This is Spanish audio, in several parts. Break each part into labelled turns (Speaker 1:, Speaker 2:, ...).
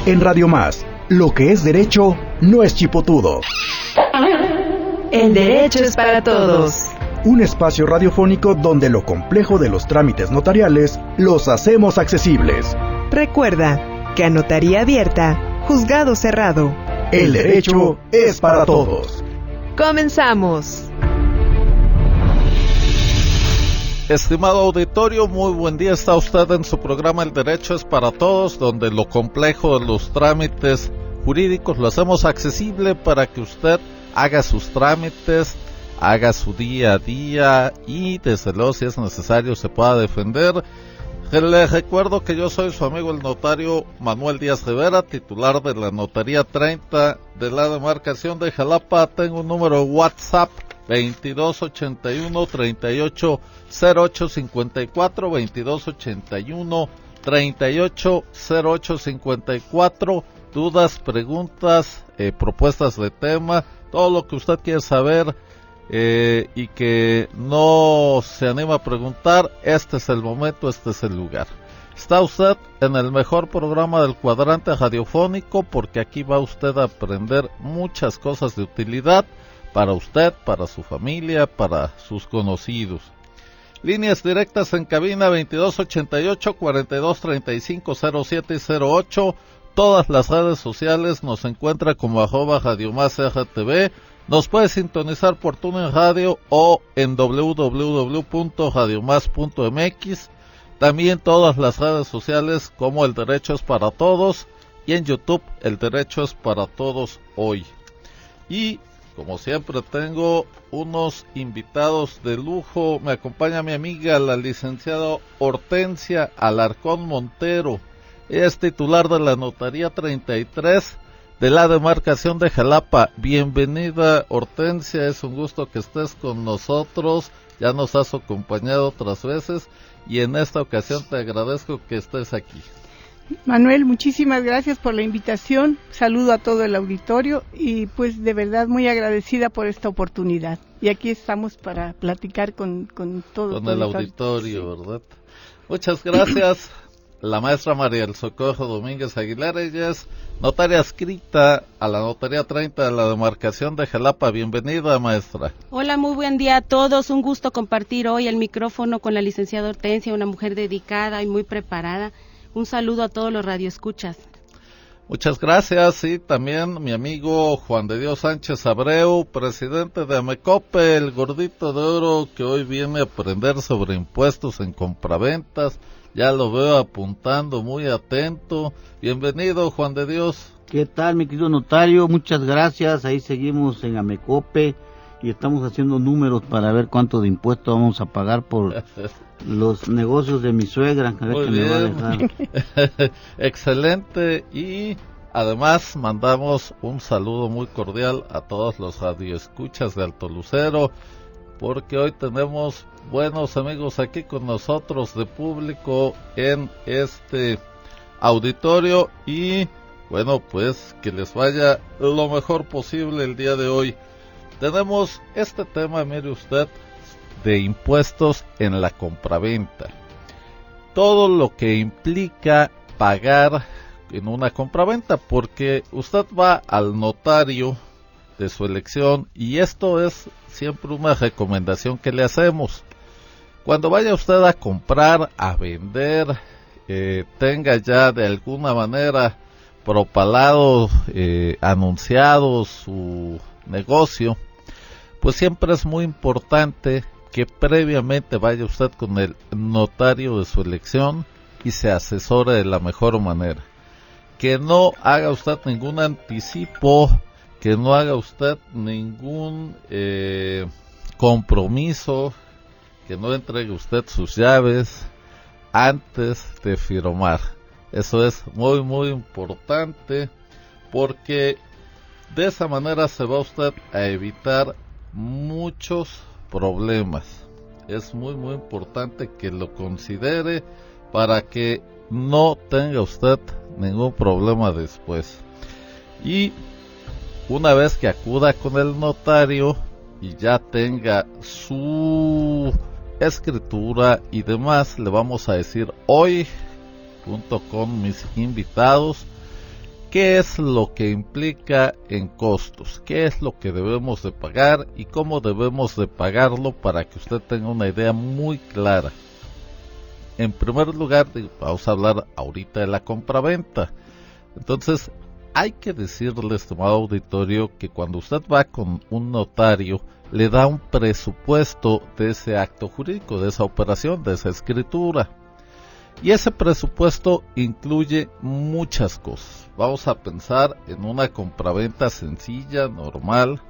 Speaker 1: En Radio Más, lo que es derecho no es chipotudo.
Speaker 2: El derecho es para todos.
Speaker 1: Un espacio radiofónico donde lo complejo de los trámites notariales los hacemos accesibles.
Speaker 2: Recuerda que a notaría abierta, juzgado cerrado.
Speaker 1: El derecho es para todos.
Speaker 2: ¡Comenzamos!
Speaker 3: Estimado auditorio, muy buen día. Está usted en su programa El Derecho es para Todos, donde lo complejo de los trámites jurídicos lo hacemos accesible para que usted haga sus trámites, haga su día a día y desde luego, si es necesario, se pueda defender. Les recuerdo que yo soy su amigo el notario Manuel Díaz Rivera, titular de la Notaría 30 de la demarcación de Jalapa. Tengo un número de WhatsApp 2281-380854, 2281-380854. Dudas, preguntas, propuestas de tema, todo lo que usted quiere saber y que no se anima a preguntar, este es el momento, este es el lugar. Está usted en el mejor programa del cuadrante radiofónico, porque aquí va usted a aprender muchas cosas de utilidad para usted, para su familia, para sus conocidos. Líneas directas en cabina 2288-4235-07 y 08. Todas las redes sociales nos encuentra como @RadioMásRTV. Nos puede sintonizar por TuneIn Radio o en www.radiomás.mx. También todas las redes sociales como El Derecho es para Todos, y en YouTube El Derecho es para Todos hoy. Y como siempre tengo unos invitados de lujo. Me acompaña mi amiga la licenciada Hortensia Alarcón Montero. Ella es titular de la Notaría 33 de la demarcación de Jalapa. Bienvenida, Hortensia, es un gusto que estés con nosotros. Ya nos has acompañado otras veces y en esta ocasión te agradezco que estés aquí.
Speaker 4: Manuel, muchísimas gracias por la invitación. Saludo a todo el auditorio y pues de verdad muy agradecida por esta oportunidad. Y aquí estamos para platicar con todo.
Speaker 3: Con el auditorio, sí. ¿Verdad? Muchas gracias. La maestra María del Socorro Domínguez Aguilar, ella es notaria adscrita a la Notaría 30 de la demarcación de Jalapa. Bienvenida, maestra.
Speaker 5: Hola, muy buen día a todos. Un gusto compartir hoy el micrófono con la licenciada Hortensia, una mujer dedicada y muy preparada. Un saludo a todos los radioescuchas.
Speaker 3: Muchas gracias, y también mi amigo Juan de Dios Sánchez Abreu, presidente de Amecope, el gordito de oro que hoy viene a aprender sobre impuestos en compraventas. Ya lo veo apuntando, muy atento. Bienvenido, Juan de Dios.
Speaker 6: ¿Qué tal, mi querido notario? Muchas gracias. Ahí seguimos en Amecope y estamos haciendo números para ver cuánto de impuesto vamos a pagar por los negocios de mi suegra. A ver
Speaker 3: muy
Speaker 6: qué
Speaker 3: bien.
Speaker 6: me va a dejar.
Speaker 3: Excelente. Y además mandamos un saludo muy cordial a todos los radioescuchas de Alto Lucero, porque hoy tenemos buenos amigos aquí con nosotros de público en este auditorio, y bueno, pues que les vaya lo mejor posible el día de hoy. Tenemos este tema, mire usted, de impuestos en la compraventa. Todo lo que implica pagar en una compraventa, porque usted va al notario de su elección, y esto es siempre una recomendación que le hacemos. Cuando vaya usted a comprar, a vender, tenga ya de alguna manera propalado, anunciado su negocio, pues siempre es muy importante que previamente vaya usted con el notario de su elección y se asesore de la mejor manera. Que no haga usted ningún anticipo, que no haga usted ningún compromiso, que no entregue usted sus llaves antes de firmar. Eso es muy muy importante, porque de esa manera se va usted a evitar muchos problemas. Es muy muy importante que lo considere para que no tenga usted ningún problema después. Y una vez que acuda con el notario y ya tenga su escritura y demás, le vamos a decir hoy, junto con mis invitados, ¿Qué es lo que implica en costos? ¿Qué es lo que debemos de pagar y cómo debemos de pagarlo para que usted tenga una idea muy clara? En primer lugar, vamos a hablar ahorita de la compraventa. Entonces, hay que decirle, estimado auditorio, que cuando usted va con un notario, le da un presupuesto de ese acto jurídico, de esa operación, de esa escritura. Y ese presupuesto incluye muchas cosas. Vamos a pensar en una compraventa sencilla, normal,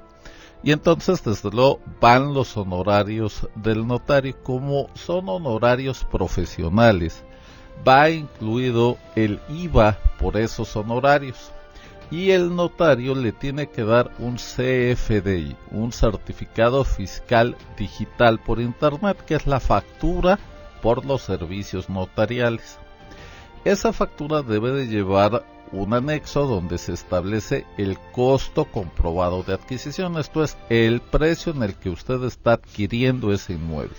Speaker 3: y entonces desde luego van los honorarios del notario. Como son honorarios profesionales, va incluido el IVA por esos honorarios. Y el notario le tiene que dar un CFDI, un certificado fiscal digital por internet, que es la factura por los servicios notariales. Esa factura debe de llevar un anexo donde se establece el costo comprobado de adquisición, esto es, el precio en el que usted está adquiriendo ese inmueble.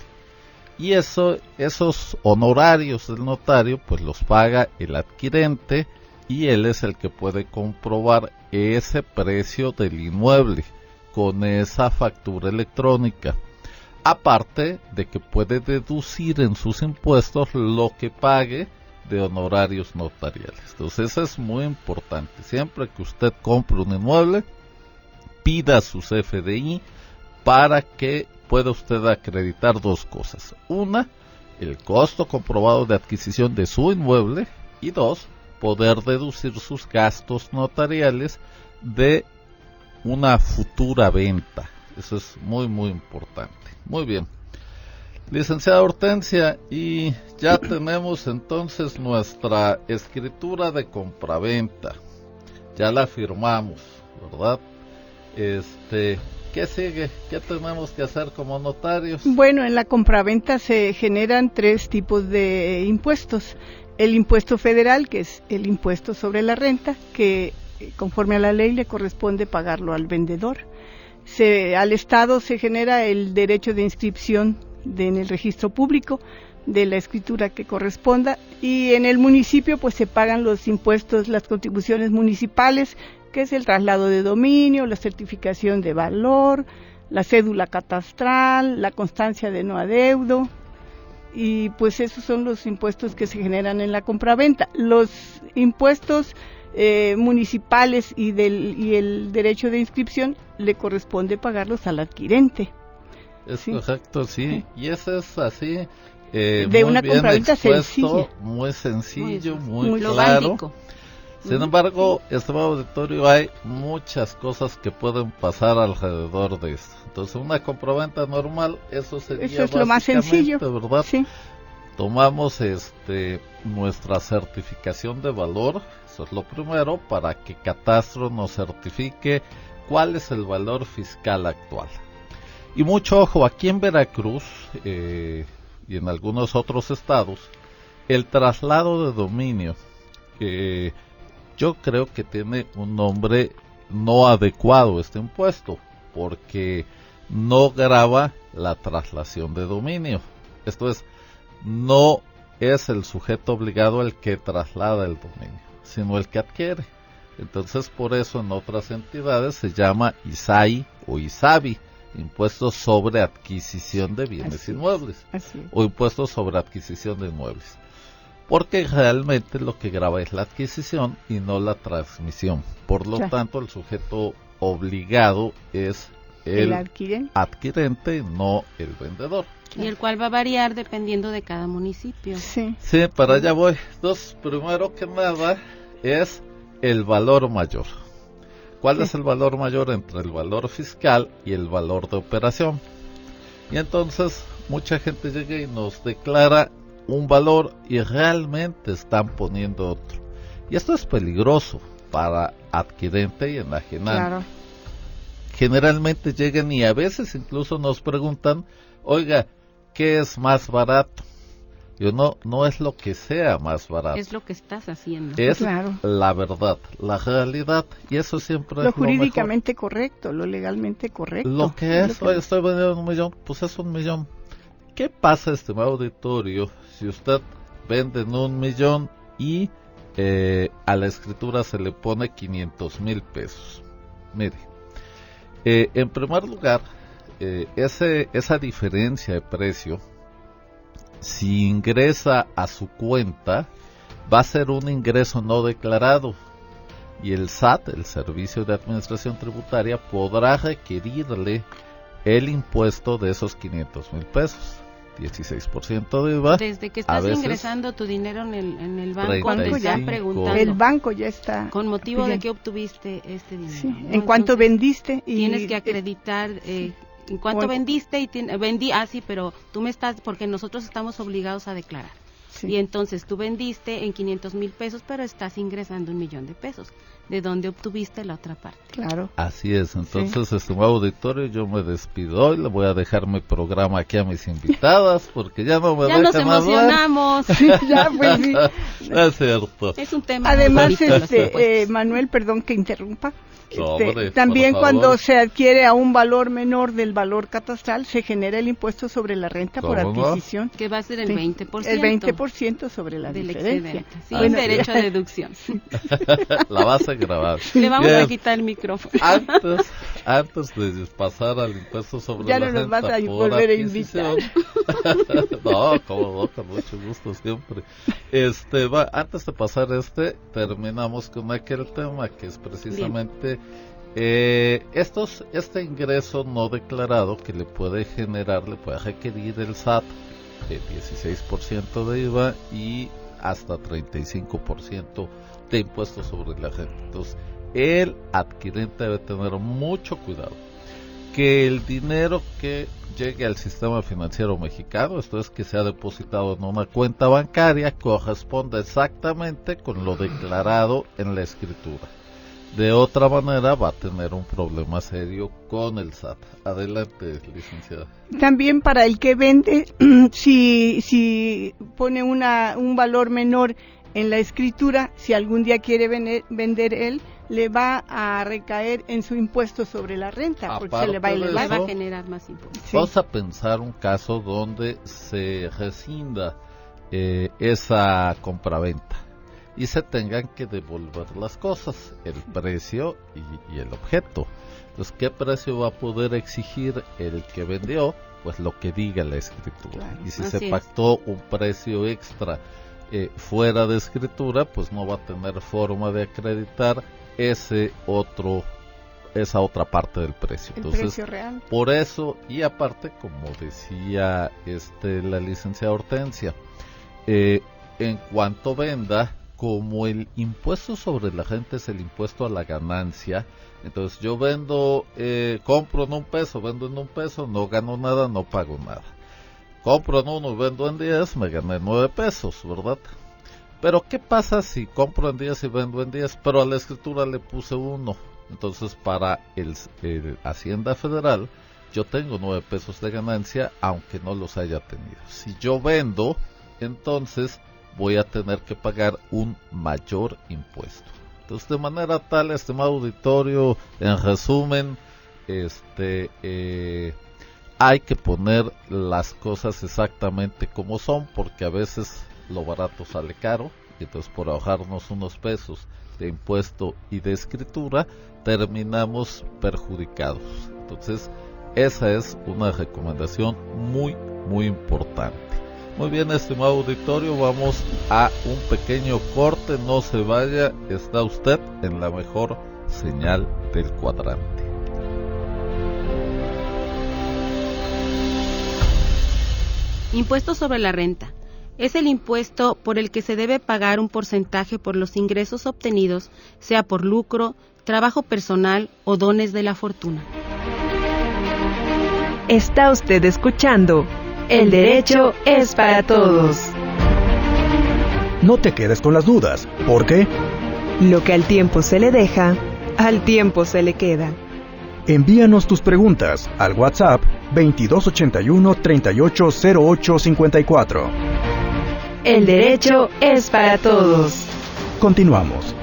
Speaker 3: Y esos honorarios del notario pues los paga el adquirente, y él es el que puede comprobar ese precio del inmueble con esa factura electrónica. Aparte de que puede deducir en sus impuestos lo que pague de honorarios notariales. Entonces eso es muy importante. Siempre que usted compre un inmueble, pida su CFDI para que pueda usted acreditar dos cosas. Una, el costo comprobado de adquisición de su inmueble, y dos, poder deducir sus gastos notariales de una futura venta. Eso es muy muy importante. Muy bien, licenciada Hortensia, y ya tenemos entonces nuestra escritura de compraventa. Ya la firmamos, ¿verdad? ¿Qué sigue? ¿Qué tenemos que hacer como notarios?
Speaker 4: Bueno, en la compraventa se generan 3 tipos de impuestos. El impuesto federal, que es el impuesto sobre la renta, que conforme a la ley le corresponde pagarlo al vendedor. Al Estado se genera el derecho de inscripción en el registro público de la escritura que corresponda, y en el municipio pues se pagan los impuestos, las contribuciones municipales, que es el traslado de dominio, la certificación de valor, la cédula catastral, la constancia de no adeudo, y pues esos son los impuestos que se generan en la compraventa. Los impuestos municipales y el derecho de inscripción le corresponde pagarlos al adquirente.
Speaker 3: Es
Speaker 4: ¿sí?
Speaker 3: correcto, sí. Y eso es así,
Speaker 4: de
Speaker 3: muy
Speaker 4: una
Speaker 3: bien
Speaker 4: compraventa
Speaker 3: expuesto,
Speaker 4: sencilla.
Speaker 3: muy sencillo,
Speaker 5: muy
Speaker 3: muy
Speaker 5: lo
Speaker 3: claro.
Speaker 5: básico.
Speaker 3: Sin embargo, estimado auditorio, hay muchas cosas que pueden pasar alrededor de esto. Entonces, una compraventa normal, eso sería
Speaker 4: Eso es lo más sencillo,
Speaker 3: ¿verdad?
Speaker 4: Sí.
Speaker 3: Tomamos nuestra certificación de valor, eso es lo primero, para que Catastro nos certifique cuál es el valor fiscal actual. Y mucho ojo, aquí en Veracruz y en algunos otros estados, el traslado de dominio, yo creo que tiene un nombre no adecuado este impuesto, porque no grava la traslación de dominio. Esto es, no es el sujeto obligado el que traslada el dominio, sino el que adquiere. Entonces, por eso en otras entidades se llama ISAI o ISABI, impuestos sobre adquisición de bienes inmuebles, o impuestos sobre adquisición de inmuebles, porque realmente lo que grava es la adquisición y no la transmisión. Por lo tanto, el sujeto obligado es el adquirente, no el vendedor.
Speaker 5: Y el cual va a variar dependiendo de cada municipio.
Speaker 4: Sí,
Speaker 3: para allá voy. Entonces, primero que nada es el valor mayor. ¿Cuál es el valor mayor entre el valor fiscal y el valor de operación? Y entonces mucha gente llega y nos declara un valor y realmente están poniendo otro. Y esto es peligroso para adquirente y enajenante.
Speaker 4: claro.
Speaker 3: Generalmente llegan y a veces incluso nos preguntan, oiga, ¿qué es más barato? Yo no es lo que sea más barato.
Speaker 5: Es lo que estás haciendo.
Speaker 3: Es
Speaker 4: Claro.
Speaker 3: la verdad, la realidad, y eso siempre
Speaker 4: Lo
Speaker 3: es
Speaker 4: jurídicamente correcto, lo legalmente correcto.
Speaker 3: lo que es. Oye, estoy vendiendo 1 millón, pues es 1 millón. ¿Qué pasa, estimado auditorio, si usted vende en 1 millón y a la escritura se le pone 500,000 pesos. Mire, en primer lugar, esa diferencia de precio, si ingresa a su cuenta, va a ser un ingreso no declarado. Y el SAT, el Servicio de Administración Tributaria, podrá requerirle el impuesto de esos 500,000 pesos. 16% de IVA.
Speaker 5: Desde que estás ingresando tu dinero en el banco, te están preguntando.
Speaker 4: El banco ya está.
Speaker 5: ¿Con motivo de qué obtuviste este dinero?
Speaker 4: Sí, ¿no? En cuánto vendiste.
Speaker 5: Tienes que acreditar en cuánto vendiste y vendí, pero tú me estás, porque nosotros estamos obligados a declarar. Sí. Y entonces tú vendiste en 500,000 pesos, pero estás ingresando 1,000,000 de pesos. ¿De dónde obtuviste la otra parte?
Speaker 4: Claro.
Speaker 3: Así es. Entonces, estimado auditorio, yo me despido hoy. Le voy a dejar mi programa aquí a mis invitadas, porque ya no me
Speaker 5: ya nos emocionamos.
Speaker 4: Sí, ya, pues sí.
Speaker 3: Es cierto.
Speaker 5: Es un tema.
Speaker 4: Además, Manuel, perdón que interrumpa.
Speaker 3: Hombre,
Speaker 4: también cuando se adquiere a un valor menor del valor catastral, se genera el impuesto sobre la renta por adquisición.
Speaker 5: Que va a ser el 20%.
Speaker 4: El 20% sobre la diferencia.
Speaker 5: Sin derecho a deducción.
Speaker 3: La vas a grabar.
Speaker 5: Le vamos a quitar el micrófono.
Speaker 3: Antes de pasar al impuesto sobre
Speaker 4: ya
Speaker 3: la renta.
Speaker 4: Ya no nos vas a volver a invitar.
Speaker 3: No, como no, con mucho gusto siempre. Antes de pasar terminamos con aquel tema que es precisamente este ingreso no declarado que le puede requerir el SAT el 16% de IVA y hasta 35% de impuestos sobre la renta. Entonces, el adquirente debe tener mucho cuidado que el dinero que llegue al sistema financiero mexicano, esto es que se ha depositado en una cuenta bancaria, corresponda exactamente con lo declarado en la escritura. De otra manera va a tener un problema serio con el SAT. Adelante, licenciada.
Speaker 4: También para el que vende, si pone un valor menor en la escritura, si algún día quiere vender él, le va a recaer en su impuesto sobre la renta, porque se le va
Speaker 5: a generar más impuestos.
Speaker 3: Sí. Vamos a pensar un caso donde se rescinda esa compraventa y se tengan que devolver las cosas, el precio y el objeto. Entonces, ¿qué precio va a poder exigir el que vendió? Pues lo que diga la escritura. Claro, y si se pactó un precio extra fuera de escritura, pues no va a tener forma de acreditar esa otra parte del precio.
Speaker 4: Entonces, el precio real.
Speaker 3: Por eso, y aparte, como decía la licenciada Hortensia, en cuanto venda, como el impuesto sobre la renta es el impuesto a la ganancia, entonces yo compro en $1, vendo en $1, no gano nada, no pago nada. Compro en 1 y vendo en 10, me gané 9 pesos, ¿verdad? Pero ¿qué pasa si compro en 10 y vendo en 10, pero a la escritura le puse 1? Entonces para el Hacienda Federal yo tengo 9 pesos de ganancia, aunque no los haya tenido. Si yo vendo, entonces voy a tener que pagar un mayor impuesto. Entonces, de manera tal, estimado auditorio, en resumen, hay que poner las cosas exactamente como son, porque a veces lo barato sale caro, y entonces por ahorrarnos unos pesos de impuesto y de escritura, terminamos perjudicados. Entonces, esa es una recomendación muy, muy importante. Muy bien, estimado auditorio, vamos a un pequeño corte, no se vaya, está usted en la mejor señal del cuadrante.
Speaker 5: Impuesto sobre la renta. Es el impuesto por el que se debe pagar un porcentaje por los ingresos obtenidos, sea por lucro, trabajo personal o dones de la fortuna.
Speaker 2: Está usted escuchando El Derecho es para Todos.
Speaker 1: No te quedes con las dudas, porque
Speaker 2: lo que al tiempo se le deja, al tiempo se le queda.
Speaker 1: Envíanos tus preguntas al WhatsApp 2281-380854.
Speaker 2: El Derecho es para Todos.
Speaker 1: Continuamos.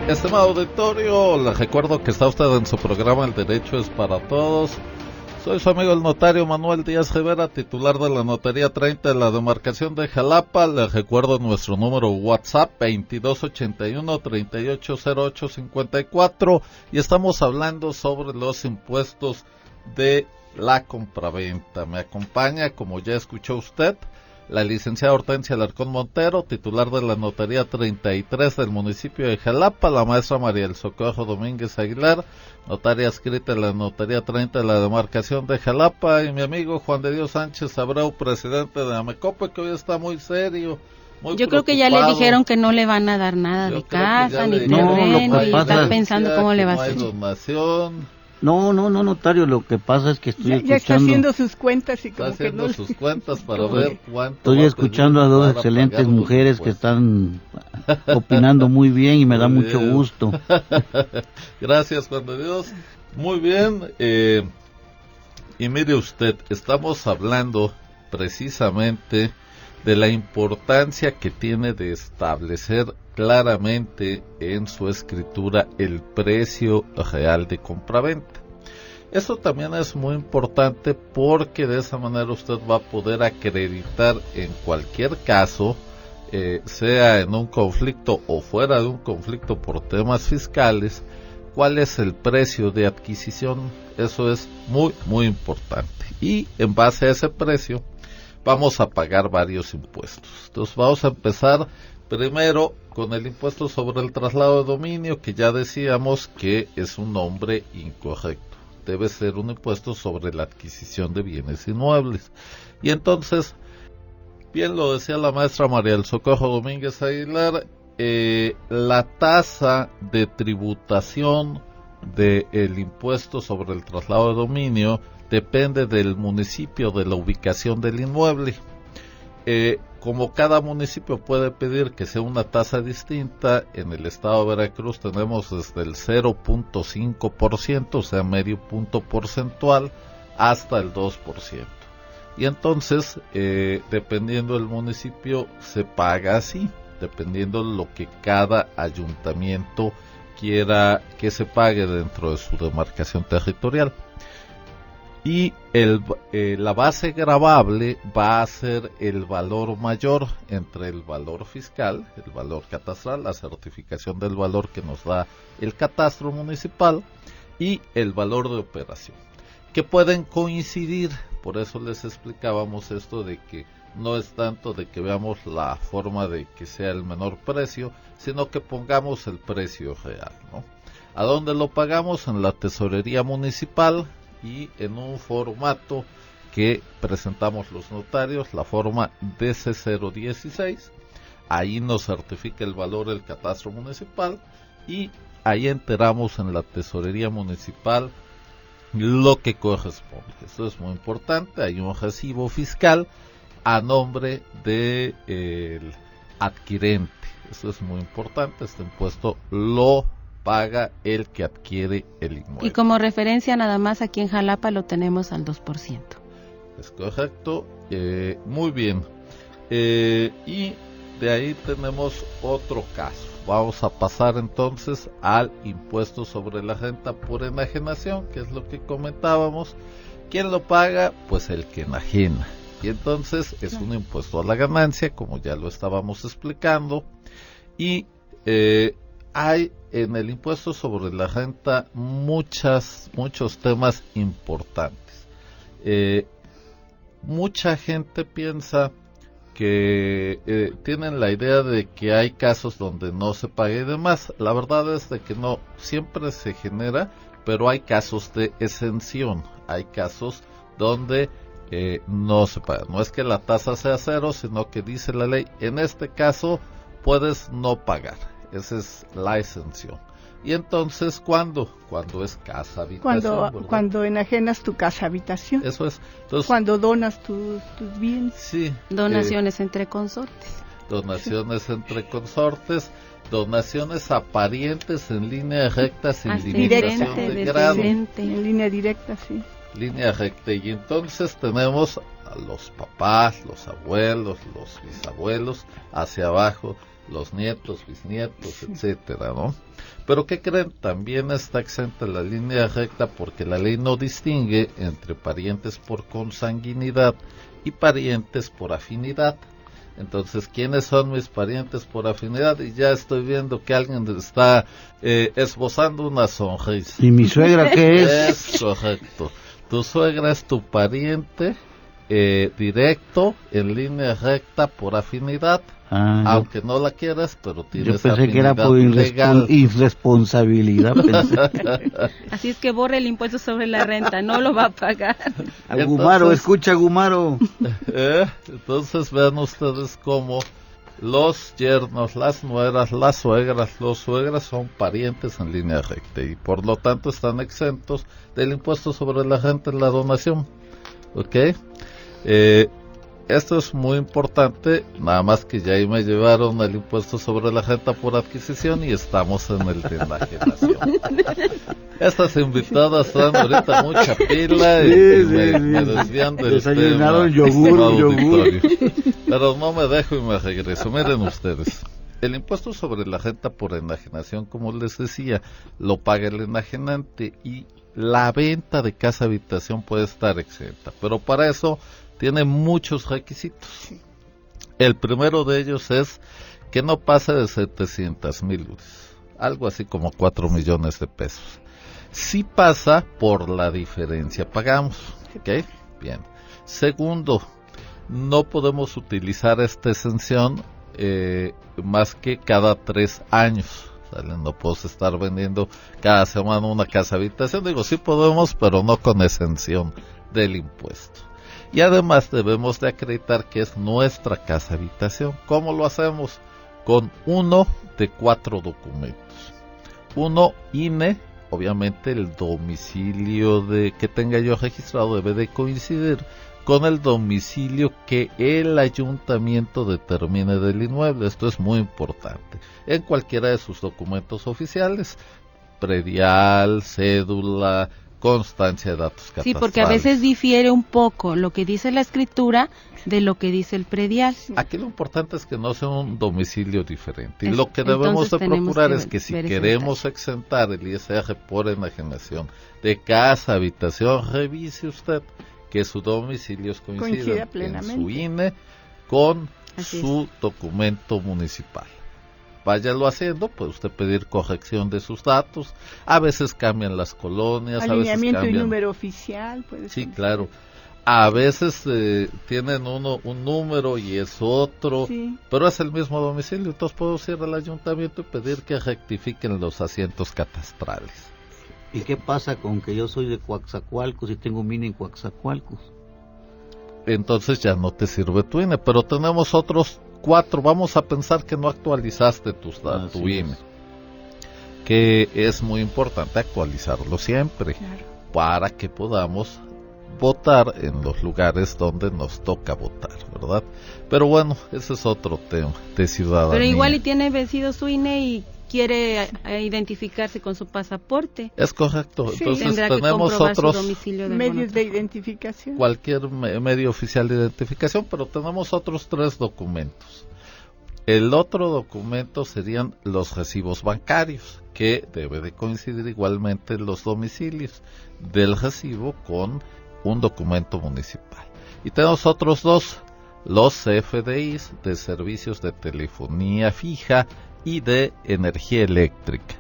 Speaker 3: Estimado auditorio, les recuerdo que está usted en su programa El Derecho es para Todos. Soy su amigo el notario Manuel Díaz Rivera, titular de la Notaría 30 de la demarcación de Jalapa. Les recuerdo nuestro número WhatsApp 2281-380854 y estamos hablando sobre los impuestos de la compraventa. Me acompaña, como ya escuchó usted, la licenciada Hortensia Alarcón Montero, titular de la Notaría 33 del municipio de Jalapa, la maestra María del Socorro Domínguez Aguilar, notaria adscrita de la Notaría 30 de la demarcación de Jalapa, y mi amigo Juan de Dios Sánchez Abreu, presidente de Amecope, que hoy está muy serio. Yo
Speaker 5: creo que ya le dijeron que no le van a dar nada de casa, ni terreno, y está pensando cómo le va a hacer.
Speaker 3: No hay donación.
Speaker 6: No, notario, lo que pasa es que estoy escuchando...
Speaker 4: Ya está haciendo sus cuentas y como
Speaker 3: está haciendo
Speaker 4: que
Speaker 3: sus cuentas para ver cuánto...
Speaker 6: Estoy escuchando a dos excelentes mujeres que están opinando muy bien y me da mucho gusto.
Speaker 3: Gracias, Juan de Dios. Muy bien, y mire usted, estamos hablando precisamente de la importancia que tiene de establecer claramente en su escritura el precio real de compraventa. Esto también es muy importante porque de esa manera usted va a poder acreditar en cualquier caso, sea en un conflicto o fuera de un conflicto por temas fiscales, cuál es el precio de adquisición. Eso es muy, muy importante. Y en base a ese precio vamos a pagar varios impuestos. Entonces vamos a empezar primero con el impuesto sobre el traslado de dominio, que ya decíamos que es un nombre incorrecto. Debe ser un impuesto sobre la adquisición de bienes inmuebles. Y entonces, bien lo decía la maestra María del Socorro Domínguez Aguilar, la tasa de tributación del impuesto sobre el traslado de dominio depende del municipio, de la ubicación del inmueble. Como cada municipio puede pedir que sea una tasa distinta, en el estado de Veracruz tenemos desde el 0.5%, o sea medio punto porcentual, hasta el 2%. Y entonces, dependiendo del municipio, se paga así, dependiendo de lo que cada ayuntamiento quiera que se pague dentro de su demarcación territorial. Y la base gravable va a ser el valor mayor entre el valor fiscal, el valor catastral, la certificación del valor que nos da el catastro municipal, y el valor de operación, que pueden coincidir. Por eso les explicábamos esto de que no es tanto de que veamos la forma de que sea el menor precio, sino que pongamos el precio real, ¿no? ¿A dónde lo pagamos? En la tesorería municipal, y en un formato que presentamos los notarios, la forma DC016, ahí nos certifica el valor del catastro municipal, y ahí enteramos en la tesorería municipal lo que corresponde. Esto es muy importante. Hay un recibo fiscal a nombre del adquirente. Eso es muy importante. Este impuesto lo paga el que adquiere el inmueble.
Speaker 5: Y como referencia nada más, aquí en Jalapa lo tenemos al 2%.
Speaker 3: Es correcto. Muy bien. Y de ahí tenemos otro caso. Vamos a pasar entonces al impuesto sobre la renta por enajenación, que es lo que comentábamos. ¿Quién lo paga? Pues el que enajena. Y entonces es un impuesto a la ganancia, como ya lo estábamos explicando. Y hay en el impuesto sobre la renta muchos temas importantes. Mucha gente piensa que tienen la idea de que hay casos donde no se paga y demás. La verdad es de que no, siempre se genera, pero hay casos de exención. Hay casos donde no se paga. No es que la tasa sea cero, sino que dice la ley, en este caso puedes no pagar. Esa es la exención. Y entonces, ¿cuándo? Cuando es casa habitación.
Speaker 4: Cuando enajenas tu casa habitación.
Speaker 3: Eso es. Entonces,
Speaker 4: cuando donas tus bienes.
Speaker 3: Sí.
Speaker 5: Donaciones entre consortes.
Speaker 3: Donaciones entre consortes. Donaciones a parientes en línea recta sin limitación de grado.
Speaker 4: En línea directa, sí.
Speaker 3: línea recta. Y entonces tenemos a los papás, los abuelos, los bisabuelos, hacia abajo los nietos, bisnietos, etcétera, ¿no? Pero ¿qué creen? También está exenta la línea recta porque la ley no distingue entre parientes por consanguinidad y parientes por afinidad. Entonces, ¿quiénes son mis parientes por afinidad? Y ya estoy viendo que alguien está esbozando una sonrisa.
Speaker 6: ¿Y mi suegra qué es?
Speaker 3: Es correcto. Tu suegra es tu pariente directo en línea recta por afinidad. Aunque no la quieras, pero tienes
Speaker 6: yo pensé que era por irresponsabilidad.
Speaker 5: Así es que borre el impuesto sobre la renta, no lo va a pagar.
Speaker 6: Gumaro, escucha Gumaro.
Speaker 3: Entonces vean ustedes cómo los yernos, las nueras, las suegras, los suegras son parientes en línea recta y por lo tanto están exentos del impuesto sobre la renta en la donación. ¿Ok? Esto es muy importante, nada más que ya ahí me llevaron el impuesto sobre la renta por adquisición y estamos en el de enajenación. Estas invitadas dan ahorita mucha pila y me desvían del
Speaker 6: desayunaron
Speaker 3: tema.
Speaker 6: yogur.
Speaker 3: Pero no me dejo y me regreso. Miren ustedes, el impuesto sobre la renta por enajenación, como les decía, lo paga el enajenante y la venta de casa habitación puede estar exenta, pero para eso tiene muchos requisitos. El primero de ellos es que no pase de 700,000 UDIs, algo así como 4 millones de pesos. Si pasa, por la diferencia pagamos. ¿Ok? Bien. Segundo, no podemos utilizar esta exención más que cada 3 años. ¿Sale? No puedo estar vendiendo cada semana una casa habitación. Digo, sí podemos, pero no con exención del impuesto. Y además debemos de acreditar que es nuestra casa habitación. ¿Cómo lo hacemos? Con uno de 4 documentos. Uno, INE, obviamente el domicilio que tenga yo registrado debe de coincidir con el domicilio que el ayuntamiento determine del inmueble. Esto es muy importante. En cualquiera de sus documentos oficiales, predial, cédula, constancia de datos catastrales.
Speaker 5: Sí, porque a veces difiere un poco lo que dice la escritura de lo que dice el predial.
Speaker 3: Aquí lo importante es que no sea un domicilio diferente. Y lo que debemos de procurar es que si queremos exentar el ISR por enajenación de casa, habitación, revise usted que su domicilio coincida en su INE con su documento municipal. Váyalo haciendo, puede usted pedir corrección de sus datos, a veces cambian las colonias,
Speaker 4: alineamiento
Speaker 3: a veces cambian...
Speaker 4: y número oficial, puede
Speaker 3: Sí,
Speaker 4: ser.
Speaker 3: claro. A veces tienen un número y es otro, sí, pero es el mismo domicilio, entonces puedo ir al ayuntamiento y pedir que rectifiquen los asientos catastrales.
Speaker 6: ¿Y qué pasa con que yo soy de Coatzacoalcos y tengo mi INE en Coatzacoalcos?
Speaker 3: Entonces ya no te sirve tu INE, pero tenemos otros 4, vamos a pensar que no actualizaste tu INE, que es muy importante actualizarlo siempre, claro, para que podamos votar en los lugares donde nos toca votar, ¿verdad? Pero bueno, ese es otro tema de ciudadanía.
Speaker 5: Pero igual y tiene vencido su INE y quiere identificarse con su pasaporte.
Speaker 3: Es correcto, sí, entonces tenemos otros
Speaker 4: medios de identificación.
Speaker 3: Cualquier medio oficial de identificación, pero tenemos otros 3 documentos. El otro documento serían los recibos bancarios, que debe de coincidir igualmente los domicilios del recibo con un documento municipal. Y tenemos otros 2, los CFDIs de servicios de telefonía fija y de energía eléctrica.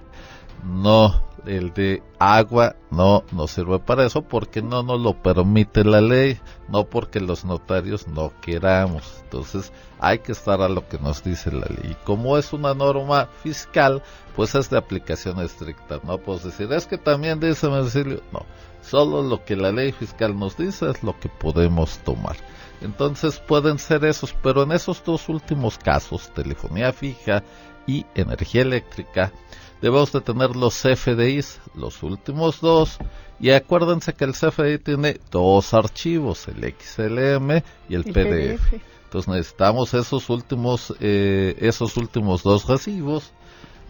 Speaker 3: No, el de agua no nos sirve para eso porque no nos lo permite la ley, no porque los notarios no queramos. Entonces hay que estar a lo que nos dice la ley. Y como es una norma fiscal, pues es de aplicación estricta. No puedo decir, es que también dice domicilio. No, solo lo que la ley fiscal nos dice es lo que podemos tomar. Entonces pueden ser esos, pero en esos 2 últimos casos, telefonía fija y energía eléctrica, debemos de tener los CFDIs, los últimos 2, y acuérdense que el CFDI tiene 2 archivos, el XLM y el PDF. Entonces necesitamos esos últimos 2 recibos,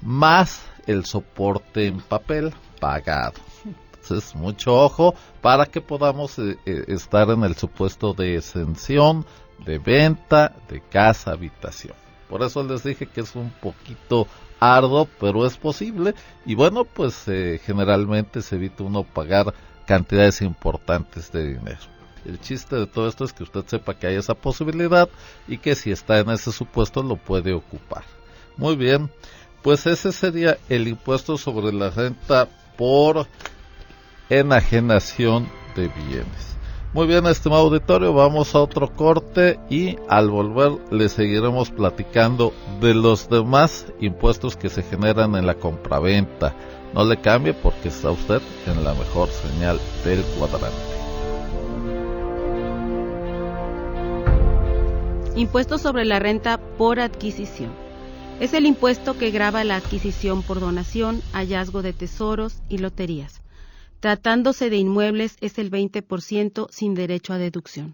Speaker 3: más el soporte en papel pagado. Entonces, mucho ojo para que podamos estar en el supuesto de exención de venta de casa habitación. Por eso les dije que es un poquito arduo, pero es posible. Y bueno, pues generalmente se evita uno pagar cantidades importantes de dinero. El chiste de todo esto es que usted sepa que hay esa posibilidad y que si está en ese supuesto lo puede ocupar. Muy bien, pues ese sería el impuesto sobre la renta por enajenación de bienes. Muy bien, estimado auditorio, vamos a otro corte y al volver le seguiremos platicando de los demás impuestos que se generan en la compraventa. No le cambie porque está usted en la mejor señal del cuadrante.
Speaker 5: Impuesto sobre la renta por adquisición. Es el impuesto que grava la adquisición por donación, hallazgo de tesoros y loterías. Tratándose de inmuebles es el 20% sin derecho a deducción.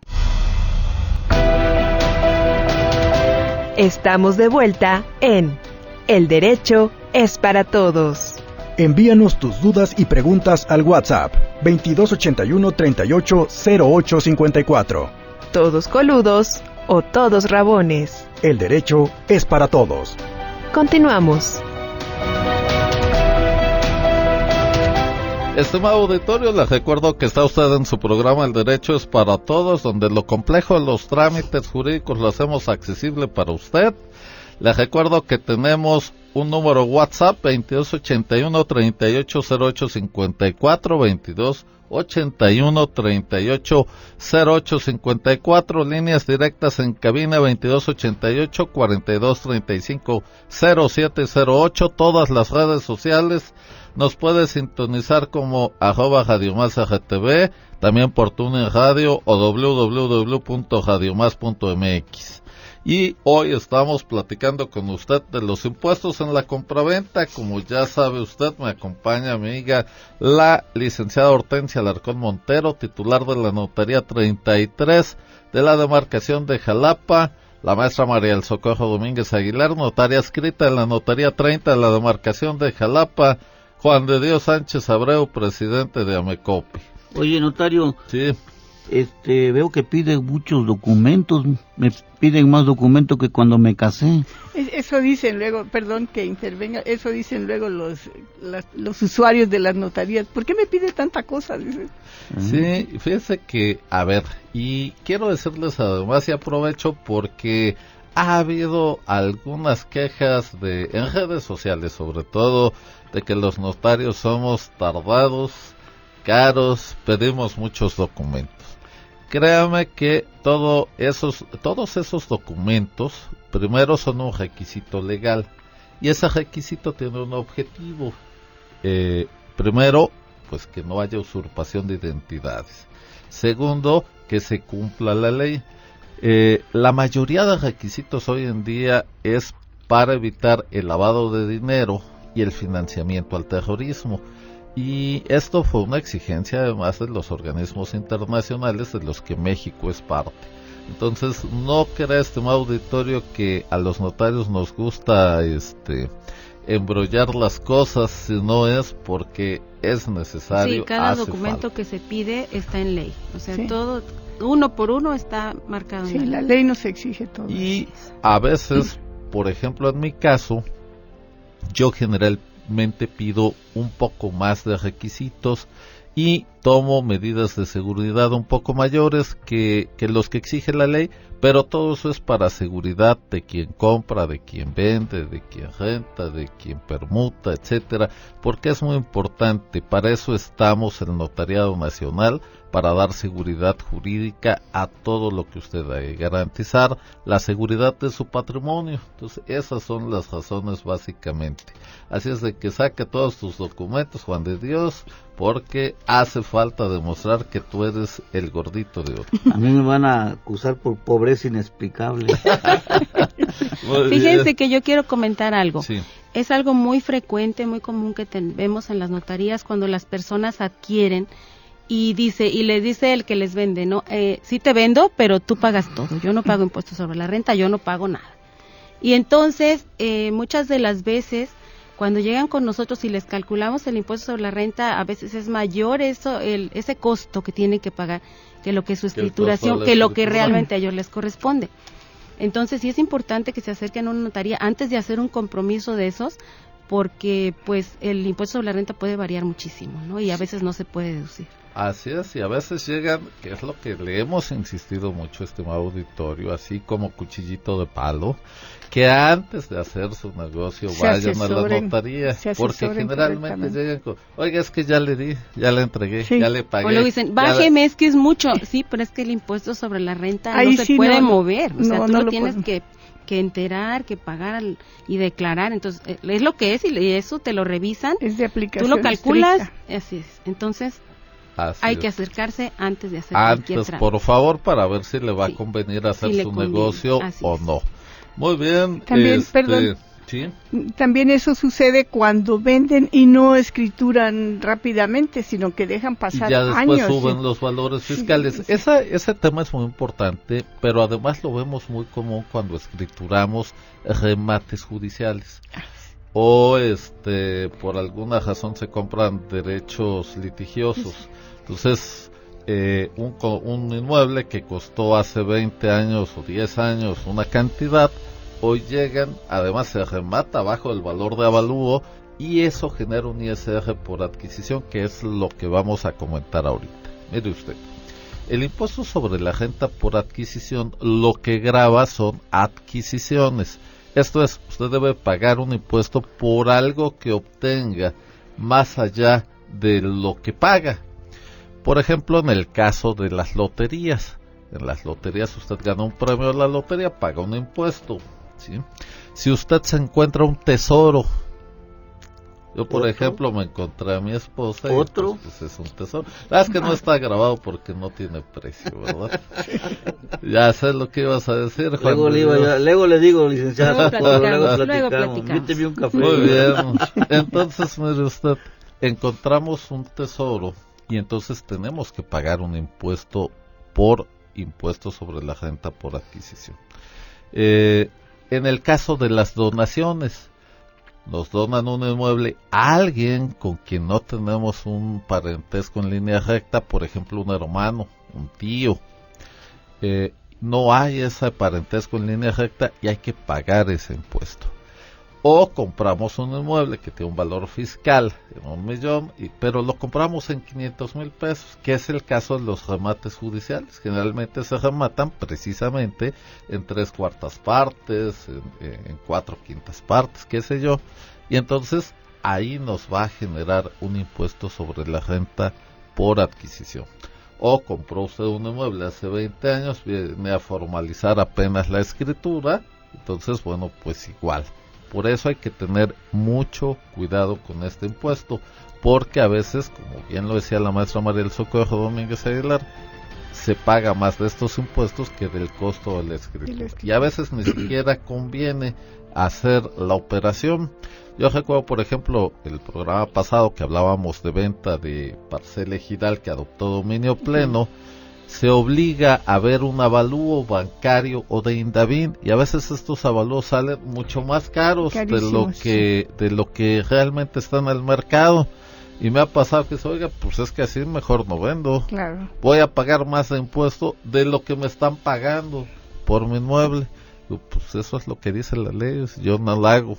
Speaker 2: Estamos de vuelta en El Derecho es para Todos.
Speaker 1: Envíanos tus dudas y preguntas al WhatsApp 2281 38 08 54.
Speaker 2: Todos coludos o todos rabones.
Speaker 1: El derecho es para todos.
Speaker 2: Continuamos.
Speaker 3: Estimado auditorio, les recuerdo que está usted en su programa El Derecho es para Todos, donde lo complejo de los trámites jurídicos lo hacemos accesible para usted. Les recuerdo que tenemos un número WhatsApp 2281 380854 2281 380854, líneas directas en cabina 2288 4235 0708, todas las redes sociales. Nos puede sintonizar como @RadioMásRTV, también por TuneIn Radio o www.radiomás.mx. Y hoy estamos platicando con usted de los impuestos en la compraventa. Como ya sabe usted, me acompaña mi amiga, la licenciada Hortensia Alarcón Montero, titular de la Notaría 33 de la demarcación de Jalapa, la maestra María del Socorro Domínguez Aguilar, notaria adscrita en la Notaría 30 de la demarcación de Jalapa, Juan de Dios Sánchez Abreu, presidente de Amecope.
Speaker 6: Oye, notario,
Speaker 3: sí,
Speaker 6: veo que piden muchos documentos, me piden más documentos que cuando me casé.
Speaker 4: Eso dicen luego, perdón que intervenga, eso dicen luego los usuarios de las notarías. ¿Por qué me pide tanta cosa? Dicen.
Speaker 3: Sí, fíjense que, a ver, y quiero decirles además, y aprovecho porque ha habido algunas quejas en redes sociales, sobre todo, de que los notarios somos tardados, caros, pedimos muchos documentos. Créame que todos esos documentos, primero son un requisito legal, y ese requisito tiene un objetivo. Primero, pues que no haya usurpación de identidades. Segundo, que se cumpla la ley. La mayoría de requisitos hoy en día es para evitar el lavado de dinero y el financiamiento al terrorismo. Y esto fue una exigencia además de los organismos internacionales de los que México es parte. Entonces, no crea, estimado auditorio, que a los notarios nos gusta embrollar las cosas, sino es porque es necesario.
Speaker 5: Sí, cada documento que se pide está en ley. O sea, sí, todo, uno por uno está marcado en
Speaker 4: ley. Sí, la ley nos exige todo.
Speaker 3: Y a veces, por ejemplo, en mi caso, yo generalmente pido un poco más de requisitos y tomo medidas de seguridad un poco mayores que los que exige la ley, pero todo eso es para seguridad de quien compra, de quien vende, de quien renta, de quien permuta, etcétera, porque es muy importante. Para eso estamos el Notariado Nacional, para dar seguridad jurídica a todo lo que usted hay, garantizar la seguridad de su patrimonio. Entonces, esas son las razones básicamente. Así es de que saque todos tus documentos, Juan de Dios, porque hace falta demostrar que tú eres el gordito de oro.
Speaker 6: A mí me van a acusar por pobreza inexplicable.
Speaker 5: Fíjense que yo quiero comentar algo.
Speaker 3: Sí.
Speaker 5: Es algo muy frecuente, muy común que vemos en las notarías cuando las personas adquieren y le dice el que les vende, no, sí te vendo, pero tú pagas todo. Yo no pago impuestos sobre la renta, yo no pago nada. Y entonces, muchas de las veces, Cuando llegan con nosotros y les calculamos el impuesto sobre la renta, a veces es mayor ese costo que tienen que pagar que lo que su escrituración, que lo que realmente a ellos les corresponde. Entonces sí es importante que se acerquen a una notaría antes de hacer un compromiso de esos, porque pues el impuesto sobre la renta puede variar muchísimo, ¿no? Y a veces no se puede deducir.
Speaker 3: Así es, y a veces llegan, que es lo que le hemos insistido mucho, estimado auditorio, así como cuchillito de palo, que antes de hacer su negocio vayan a la notaría, porque generalmente llegan con, oiga, es que ya le di, ya le entregué, ya le pagué.
Speaker 5: O luego dicen, bájeme, es que es mucho. Sí, pero es que el impuesto sobre la renta ahí no se puede mover, o sea, tú lo tienes que enterar, que pagar y declarar. Entonces, es lo que es, y eso te lo revisan,
Speaker 4: es de aplicación
Speaker 5: tú lo calculas,
Speaker 4: estricta.
Speaker 5: Así es. Entonces,
Speaker 3: así
Speaker 5: hay
Speaker 3: es.
Speaker 5: que acercarse antes de hacer cualquier trámite.
Speaker 3: Por favor, para ver si le va a convenir hacer su negocio o no. Muy bien.
Speaker 4: También, perdón,
Speaker 3: ¿sí?
Speaker 4: También eso sucede cuando venden y no escrituran rápidamente, sino que dejan pasar
Speaker 3: y ya después
Speaker 4: años.
Speaker 3: Suben los valores fiscales. Sí. Ese tema es muy importante, pero además lo vemos muy común cuando escrituramos remates judiciales. O por alguna razón se compran derechos litigiosos. Entonces, un inmueble que costó hace 20 años o 10 años una cantidad, hoy llegan, además se remata bajo el valor de avalúo, y eso genera un ISR por adquisición, que es lo que vamos a comentar ahorita. Mire usted, el impuesto sobre la renta por adquisición lo que grava son adquisiciones. Esto es, usted debe pagar un impuesto por algo que obtenga más allá de lo que paga. Por ejemplo, en el caso de las loterías. En las loterías usted gana un premio de la lotería, paga un impuesto, ¿sí? Si usted se encuentra un tesoro, yo por ejemplo me encontré a mi esposa,
Speaker 6: ¿otro?
Speaker 3: Y pues es un tesoro. Es que no está grabado porque no tiene precio, ¿verdad? Ya sé lo que ibas a decir, Juan.
Speaker 6: Luego le digo, licenciado,
Speaker 5: luego platicamos.
Speaker 6: Invíteme un café.
Speaker 3: Muy bien. Entonces, mire usted, encontramos un tesoro y entonces tenemos que pagar un impuesto por impuesto sobre la renta por adquisición. En el caso de las donaciones, nos donan un inmueble a alguien con quien no tenemos un parentesco en línea recta, por ejemplo un hermano, un tío. No hay ese parentesco en línea recta y hay que pagar ese impuesto. O compramos un inmueble que tiene un valor fiscal en 1 millón, pero lo compramos en 500,000 pesos, que es el caso de los remates judiciales. Generalmente se rematan precisamente en 3/4 partes, en 4/5 partes, qué sé yo, y entonces ahí nos va a generar un impuesto sobre la renta por adquisición. O compró usted un inmueble hace 20 años, viene a formalizar apenas la escritura, entonces bueno, pues igual. Por eso hay que tener mucho cuidado con este impuesto, porque a veces, como bien lo decía la maestra María del Socorro Domínguez Aguilar, se paga más de estos impuestos que del costo de la escritura. Y a veces ni siquiera conviene hacer la operación. Yo recuerdo, por ejemplo, el programa pasado que hablábamos de venta de parcela ejidal que adoptó dominio pleno. Se obliga a ver un avalúo bancario o de Indavín, y a veces estos avalúos salen mucho más caros de lo que realmente está en el mercado. Y me ha pasado que oiga, pues es que así mejor no vendo.
Speaker 4: Claro.
Speaker 3: Voy a pagar más de impuesto de lo que me están pagando por mi inmueble. Pues eso es lo que dice la ley, yo no la hago.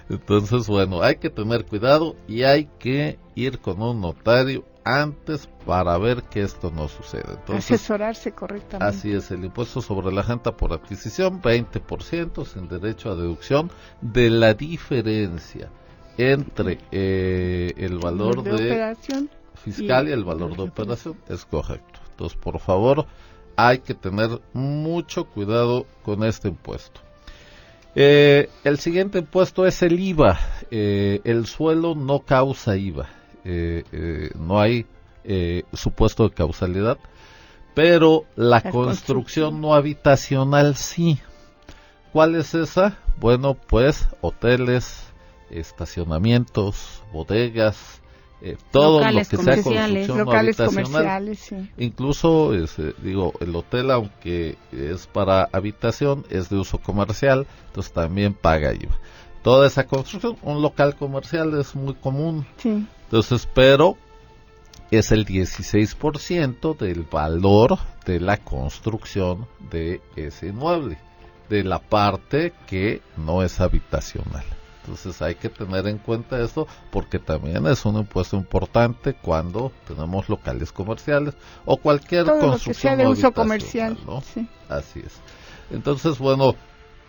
Speaker 3: Entonces, bueno, hay que tener cuidado y hay que ir con un notario antes para ver que esto no sucede. Entonces,
Speaker 4: asesorarse correctamente.
Speaker 3: Así es, el impuesto sobre la renta por adquisición, 20% sin derecho a deducción de la diferencia entre el valor de
Speaker 4: operación
Speaker 3: fiscal y el valor de operación, es correcto. Entonces, por favor, hay que tener mucho cuidado con este impuesto. El siguiente impuesto es el IVA. El suelo no causa IVA. No hay supuesto de causalidad, pero la construcción no habitacional sí. ¿Cuál es esa? Bueno, pues hoteles, estacionamientos, bodegas, todo
Speaker 5: locales
Speaker 3: lo que sea construcción
Speaker 4: locales
Speaker 3: no habitacional.
Speaker 4: Comerciales, sí.
Speaker 3: Incluso, el hotel, aunque es para habitación, es de uso comercial, entonces también paga IVA. toda esa construcción. Un local comercial es muy común.
Speaker 4: Sí.
Speaker 3: Entonces, pero es el 16% del valor de la construcción de ese inmueble, de la parte que no es habitacional. Entonces hay que tener en cuenta esto, porque también es un impuesto importante cuando tenemos locales comerciales o cualquier
Speaker 4: todo
Speaker 3: construcción
Speaker 4: lo que sea de uso
Speaker 3: habitacional,
Speaker 4: comercial,
Speaker 3: ¿no?
Speaker 4: sí.
Speaker 3: Así es. Entonces, bueno,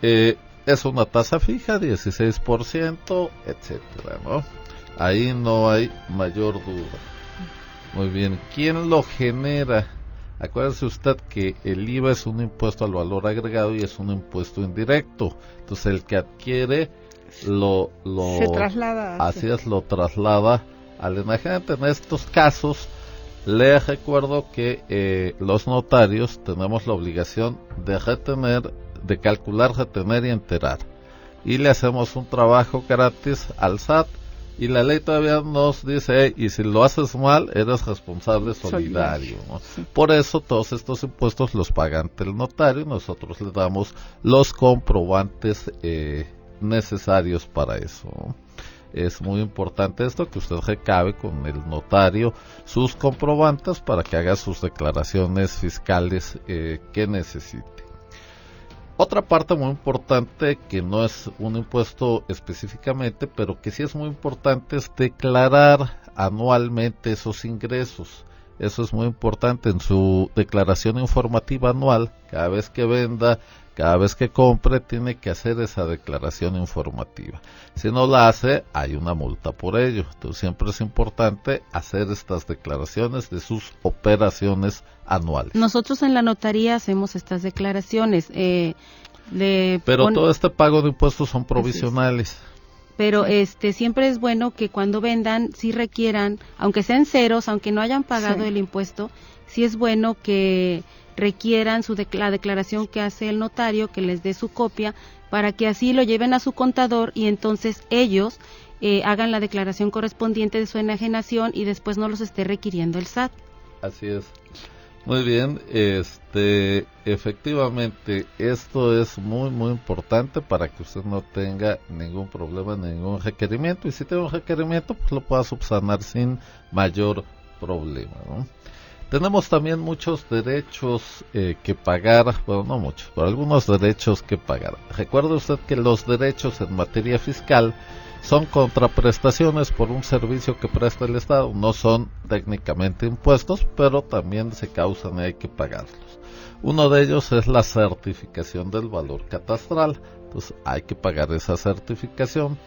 Speaker 3: es una tasa fija, 16%, etcétera, ¿no? Ahí no hay mayor duda. Muy bien, ¿quién lo genera? Acuérdese usted que el IVA es un impuesto al valor agregado y es un impuesto indirecto. Entonces el que adquiere
Speaker 4: se traslada.
Speaker 3: Así es, lo traslada al enajenante. En estos casos, les recuerdo que los notarios tenemos la obligación de calcular, retener y enterar. Y le hacemos un trabajo gratis al SAT. Y la ley todavía nos dice, y si lo haces mal, eres responsable solidario, ¿no? Sí. Por eso todos estos impuestos los paga ante el notario y nosotros le damos los comprobantes necesarios para eso, ¿no? Es muy importante esto, que usted recabe con el notario sus comprobantes para que haga sus declaraciones fiscales que necesite. Otra parte muy importante, que no es un impuesto específicamente, pero que sí es muy importante, es declarar anualmente esos ingresos. Eso es muy importante en su declaración informativa anual. Cada vez que venda, cada vez que compre, tiene que hacer esa declaración informativa. Si no la hace, hay una multa por ello. Entonces siempre es importante hacer estas declaraciones de sus operaciones anuales.
Speaker 5: Nosotros en la notaría hacemos estas declaraciones.
Speaker 3: Pero todo este pago de impuestos son provisionales.
Speaker 5: Pero siempre es bueno que cuando vendan sí requieran, aunque sean ceros, aunque no hayan pagado el impuesto, sí es bueno que requieran la declaración que hace el notario, que les dé su copia, para que así lo lleven a su contador y entonces ellos hagan la declaración correspondiente de su enajenación y después no los esté requiriendo el SAT.
Speaker 3: Así es. Muy bien, efectivamente, esto es muy muy importante para que usted no tenga ningún problema, ningún requerimiento, y si tiene un requerimiento, pues lo pueda subsanar sin mayor problema, ¿no? Tenemos también muchos derechos que pagar, bueno, no muchos, pero algunos derechos que pagar. Recuerde usted que los derechos en materia fiscal son contraprestaciones por un servicio que presta el Estado. No son técnicamente impuestos, pero también se causan y hay que pagarlos. Uno de ellos es la certificación del valor catastral. Entonces hay que pagar esa certificación.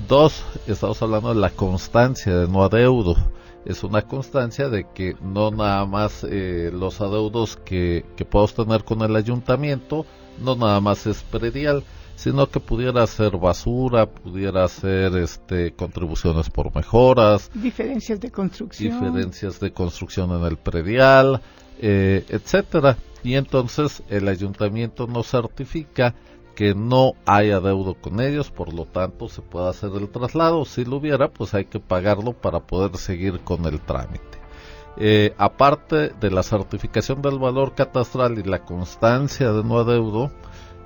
Speaker 3: Dos, estamos hablando de la constancia de no adeudo. Es una constancia de que no nada más los adeudos que podemos tener con el ayuntamiento, no nada más es predial, sino que pudiera ser basura, pudiera ser contribuciones por mejoras,
Speaker 4: diferencias de construcción
Speaker 3: en el predial, etcétera. Y entonces el ayuntamiento nos certifica que no hay adeudo con ellos, por lo tanto se puede hacer el traslado. Si lo hubiera, pues hay que pagarlo para poder seguir con el trámite. Aparte de la certificación del valor catastral y la constancia de no adeudo,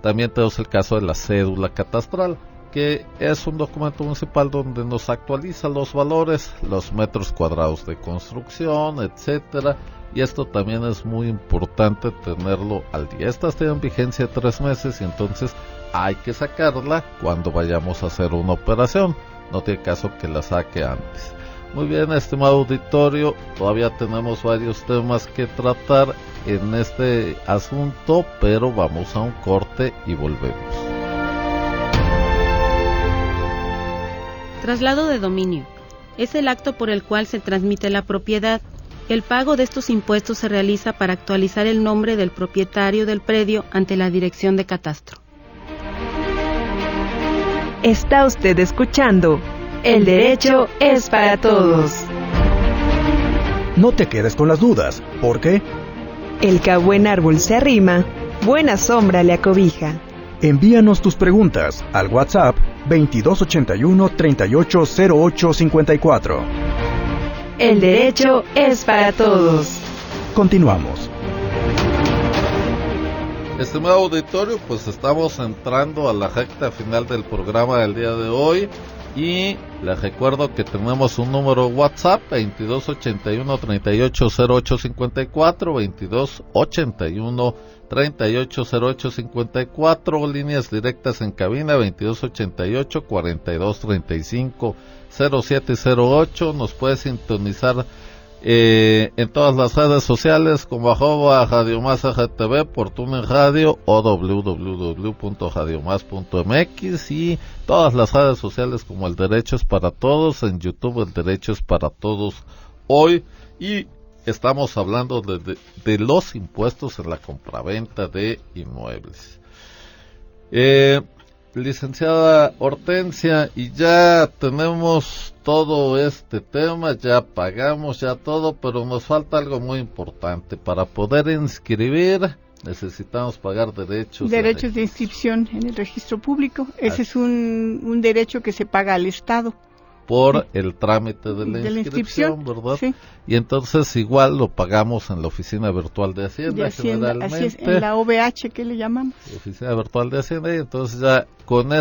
Speaker 3: también tenemos el caso de la cédula catastral, que es un documento municipal donde nos actualiza los valores, los metros cuadrados de construcción, etcétera. Y esto también es muy importante tenerlo al día. Estas tienen vigencia de 3 meses y entonces hay que sacarla cuando vayamos a hacer una operación. No tiene caso que la saque antes. Muy bien, estimado auditorio, todavía tenemos varios temas que tratar en este asunto, pero vamos a un corte y volvemos.
Speaker 5: Traslado de dominio. Es el acto por el cual se transmite la propiedad. El pago de estos impuestos se realiza para actualizar el nombre del propietario del predio ante la Dirección de Catastro.
Speaker 2: Está usted escuchando El Derecho es para Todos.
Speaker 1: No te quedes con las dudas, porque
Speaker 2: el que a buen árbol se arrima, buena sombra le acobija.
Speaker 1: Envíanos tus preguntas al WhatsApp 2281-380854.
Speaker 2: El derecho es para todos.
Speaker 1: Continuamos.
Speaker 3: Estimado auditorio, pues estamos entrando a la recta final del programa del día de hoy y les recuerdo que tenemos un número WhatsApp 2281-380854, 2281-380854, líneas directas en cabina 2288-4235-0708. Nos puede sintonizar en todas las redes sociales como @Radio Más RTV, por TuneIn Radio o www.radiomás.mx, y todas las redes sociales como El Derecho es para Todos, en YouTube El Derecho es para Todos hoy, y estamos hablando de los impuestos en la compraventa de inmuebles. Licenciada Hortensia, y ya tenemos todo este tema, ya pagamos, ya todo, pero nos falta algo muy importante. Para poder inscribir, necesitamos pagar derechos
Speaker 4: de inscripción en el registro público. Ese es un derecho que se paga al Estado.
Speaker 3: Por el trámite de la inscripción, ¿verdad? Sí. Y entonces igual lo pagamos en la Oficina Virtual de Hacienda, generalmente.
Speaker 4: Así es, en la OVH que le llamamos.
Speaker 3: Oficina Virtual de Hacienda, y entonces ya con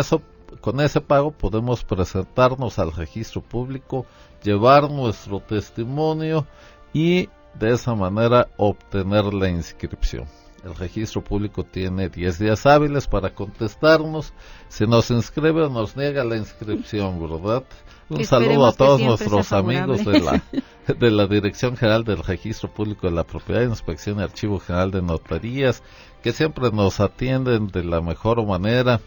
Speaker 3: ese pago podemos presentarnos al registro público, llevar nuestro testimonio y de esa manera obtener la inscripción. El registro público tiene 10 días hábiles para contestarnos. Si nos inscribe o nos niega la inscripción, ¿verdad? Un saludo a todos nuestros amigos de la Dirección General del Registro Público de la Propiedad, Inspección y Archivo General de Notarías, que siempre nos atienden de la mejor manera,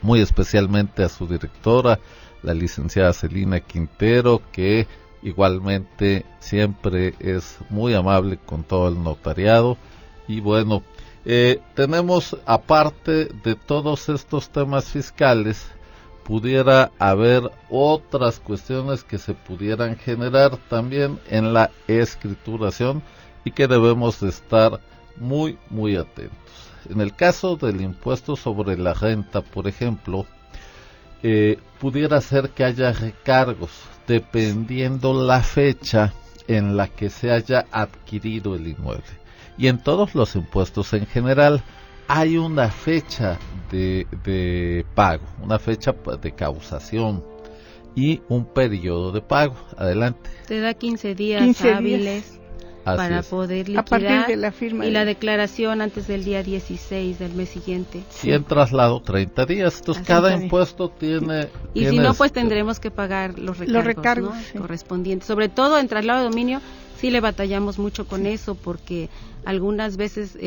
Speaker 3: muy especialmente a su directora, la licenciada Celina Quintero, que igualmente siempre es muy amable con todo el notariado. Y bueno, tenemos, aparte de todos estos temas fiscales, pudiera haber otras cuestiones que se pudieran generar también en la escrituración y que debemos de estar muy, muy atentos. En el caso del impuesto sobre la renta, por ejemplo, pudiera ser que haya recargos dependiendo la fecha en la que se haya adquirido el inmueble. Y en todos los impuestos en general hay una fecha de pago, una fecha de causación y un periodo de pago. Adelante.
Speaker 5: Te da 15 días hábiles para poder liquidar, a partir de la firma, y la declaración antes del día 16 del mes siguiente.
Speaker 3: Y en traslado 30 días. Entonces cada impuesto tiene...
Speaker 5: Y si no, pues tendremos que pagar los recargos, ¿no? Correspondientes. Sobre todo en traslado de dominio, sí le batallamos mucho con eso, porque algunas veces...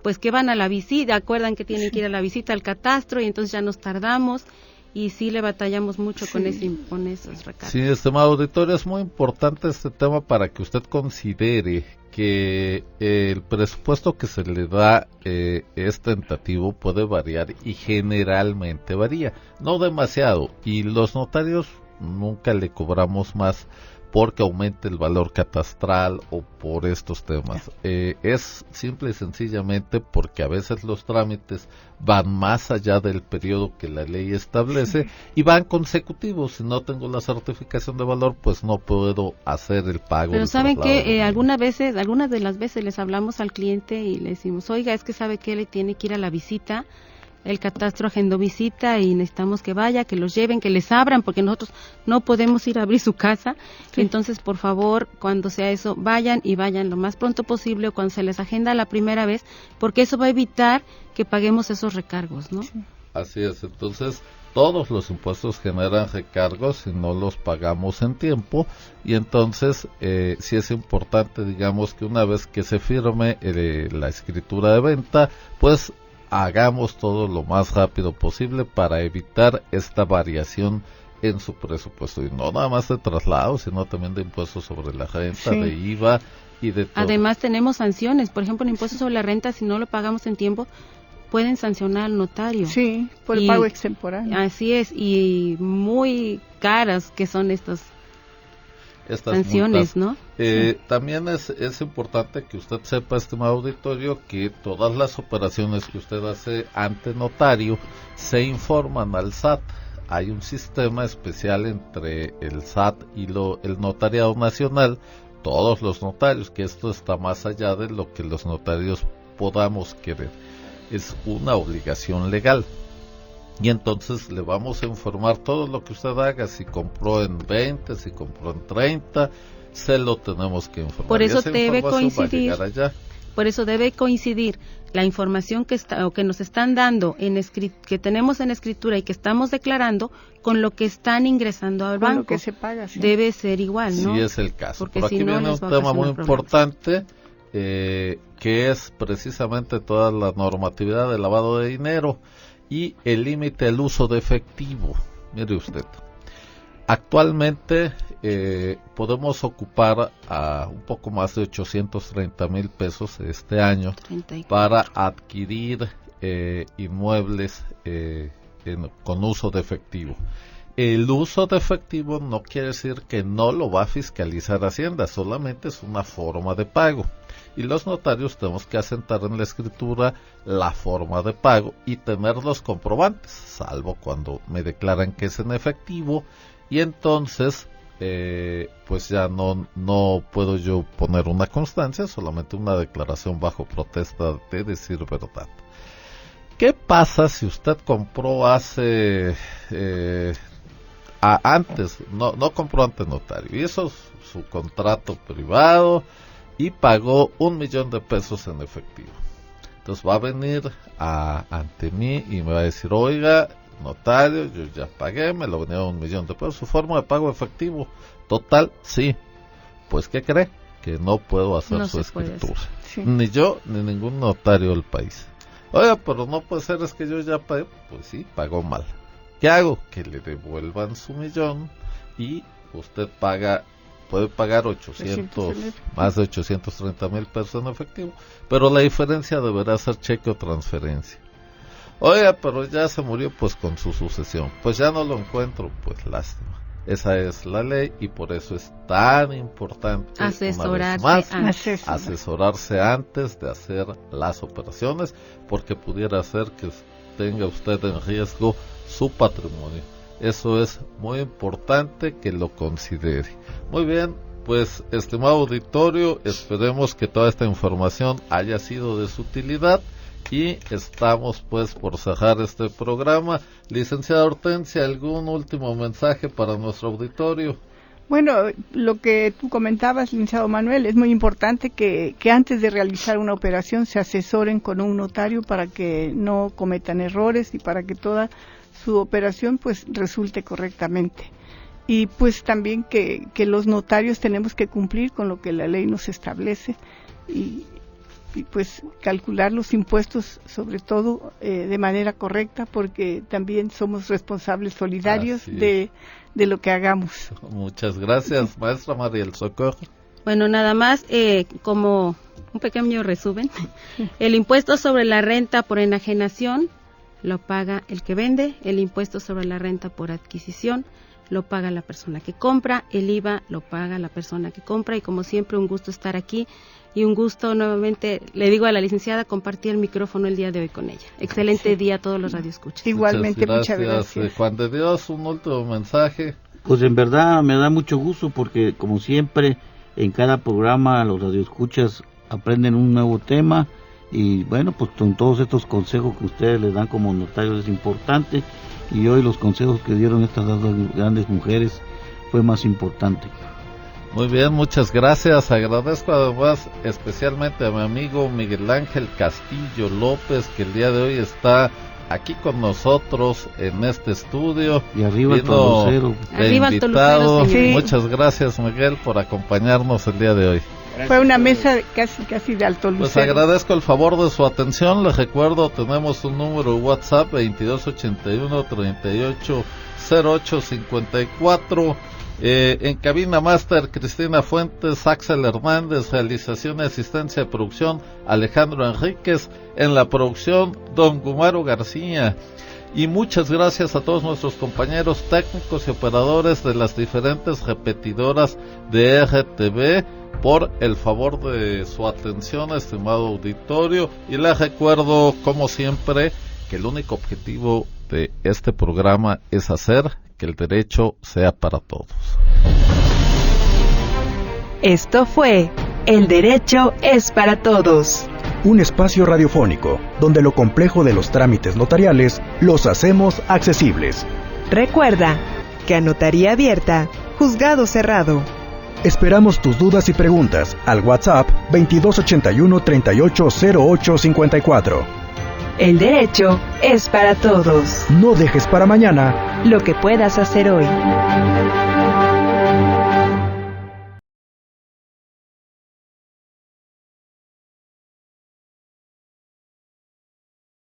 Speaker 5: pues que van a la visita, acuerdan que tienen que ir a la visita al catastro y entonces ya nos tardamos y sí le batallamos mucho con esos recargos.
Speaker 3: Sí, estimado auditorio, es muy importante este tema para que usted considere que el presupuesto que se le da es tentativo, puede variar y generalmente varía, no demasiado, y los notarios nunca le cobramos más porque aumente el valor catastral o por estos temas. Es simple y sencillamente porque a veces los trámites van más allá del periodo que la ley establece y van consecutivos. Si no tengo la certificación de valor, pues no puedo hacer el pago.
Speaker 5: Pero saben que algunas de las veces les hablamos al cliente y le decimos, oiga, es que sabe que le tiene que ir a la visita, el catastro agendó visita y necesitamos que vaya, que los lleven, que les abran, porque nosotros no podemos ir a abrir su casa. Sí. Entonces, por favor, cuando sea eso, vayan lo más pronto posible o cuando se les agenda la primera vez, porque eso va a evitar que paguemos esos recargos, ¿no? Sí.
Speaker 3: Así es, entonces todos los impuestos generan recargos si no los pagamos en tiempo, y entonces sí es importante, digamos, que una vez que se firme la escritura de venta, pues hagamos todo lo más rápido posible para evitar esta variación en su presupuesto, y no nada más de traslado, sino también de impuestos sobre la renta, de IVA y de todo.
Speaker 5: Además tenemos sanciones, por ejemplo, el impuesto sobre la renta, si no lo pagamos en tiempo, pueden sancionar al notario.
Speaker 4: Sí, por el pago extemporáneo.
Speaker 5: Así es, y muy caras que son estas sanciones, multas,
Speaker 3: ¿no? También es importante que usted sepa, estimado auditorio, que todas las operaciones que usted hace ante notario se informan al SAT. Hay un sistema especial entre el SAT y el Notariado Nacional, todos los notarios, que esto está más allá de lo que los notarios podamos querer. Es una obligación legal. Y entonces le vamos a informar todo lo que usted haga, si compró en 20, si compró en 30, se lo tenemos que informar.
Speaker 5: Por eso debe coincidir. Por eso debe coincidir la información que nos están dando que tenemos en escritura y que estamos declarando con lo que están ingresando al banco.
Speaker 4: Lo que se paga, sí.
Speaker 5: Debe ser igual, ¿no?
Speaker 3: Sí, es el caso.
Speaker 5: Porque
Speaker 3: por aquí viene un tema muy importante, que es precisamente toda la normatividad de lavado de dinero y el límite al uso de efectivo. Mire usted, actualmente podemos ocupar a un poco más de 830,000 pesos este año 34. Para adquirir inmuebles con uso de efectivo. El uso de efectivo no quiere decir que no lo va a fiscalizar Hacienda, solamente es una forma de pago. Y los notarios tenemos que asentar en la escritura la forma de pago y tener los comprobantes, salvo cuando me declaran que es en efectivo, y entonces pues ya no puedo yo poner una constancia, solamente una declaración bajo protesta de decir verdad. ¿Qué pasa si usted compró antes, no compró ante notario, hizo su contrato privado y pagó 1,000,000 de pesos en efectivo? Entonces va a venir ante mí y me va a decir, oiga, notario, yo ya pagué, me lo vinieron 1,000,000 de pesos, su forma de pago efectivo total, sí. Pues ¿qué cree? Que no puedo hacer su escritura, sí. Ni yo ni ningún notario del país. Oiga, pero no puede ser, es que yo ya pagué. Pues sí, pagó mal. ¿Qué hago? Que le devuelvan su 1,000,000 y usted puede pagar más de 830,000 pesos en efectivo, pero la diferencia deberá ser cheque o transferencia. Oiga, pero ya se murió, pues con su sucesión, pues ya no lo encuentro, pues lástima. Esa es la ley y por eso es tan importante asesorarse antes de hacer las operaciones, porque pudiera ser que tenga usted en riesgo su patrimonio. Eso es muy importante que lo considere. Muy bien, pues estimado auditorio, esperemos que toda esta información haya sido de su utilidad y estamos pues por cerrar este programa. Licenciada Hortensia, ¿algún último mensaje para nuestro auditorio?
Speaker 4: Bueno, lo que tú comentabas, licenciado Manuel, es muy importante que antes de realizar una operación se asesoren con un notario para que no cometan errores y para que toda su operación pues resulte correctamente. Y pues también que los notarios tenemos que cumplir con lo que la ley nos establece y pues calcular los impuestos sobre todo de manera correcta, porque también somos responsables solidarios de lo que hagamos.
Speaker 3: Muchas gracias, maestra Mariel Socorro.
Speaker 5: Bueno, nada más como un pequeño resumen. El impuesto sobre la renta por enajenación lo paga el que vende, el impuesto sobre la renta por adquisición lo paga la persona que compra, el IVA lo paga la persona que compra, y como siempre un gusto estar aquí y un gusto nuevamente, le digo a la licenciada, compartir el micrófono el día de hoy con ella. Excelente día a todos los radioescuchas.
Speaker 4: Igualmente, muchas gracias.
Speaker 3: Juan de Dios, un último mensaje.
Speaker 6: Pues en verdad me da mucho gusto porque como siempre en cada programa los radioescuchas aprenden un nuevo tema y bueno, pues con todos estos consejos que ustedes les dan como notarios es importante, y hoy los consejos que dieron estas dos grandes mujeres fue más importante.
Speaker 3: Muy bien, muchas gracias. Agradezco además especialmente a mi amigo Miguel Ángel Castillo López, que el día de hoy está aquí con nosotros en este estudio.
Speaker 6: Y arriba el Tolucero.
Speaker 3: Invitado. Sí. Muchas gracias, Miguel, por acompañarnos el día de hoy.
Speaker 4: Gracias. Fue una mesa casi de alto lucero.
Speaker 3: Pues agradezco el favor de su atención. Les recuerdo, tenemos un número de WhatsApp 2281-380854. En cabina máster Cristina Fuentes, Axel Hernández, realización y asistencia de producción Alejandro Enríquez, en la producción Don Gumaro García. Y muchas gracias a todos nuestros compañeros técnicos y operadores de las diferentes repetidoras de RTV por el favor de su atención, estimado auditorio, y les recuerdo, como siempre, que el único objetivo de este programa es hacer que el derecho sea para todos.
Speaker 2: Esto fue El Derecho es para Todos.
Speaker 1: un espacio radiofónico donde lo complejo de los trámites notariales los hacemos accesibles.
Speaker 2: Recuerda que a notaría abierta, juzgado cerrado.
Speaker 1: Esperamos tus dudas y preguntas al WhatsApp 2281 380854.
Speaker 2: El derecho es para todos.
Speaker 1: No dejes para mañana
Speaker 2: lo que puedas hacer hoy.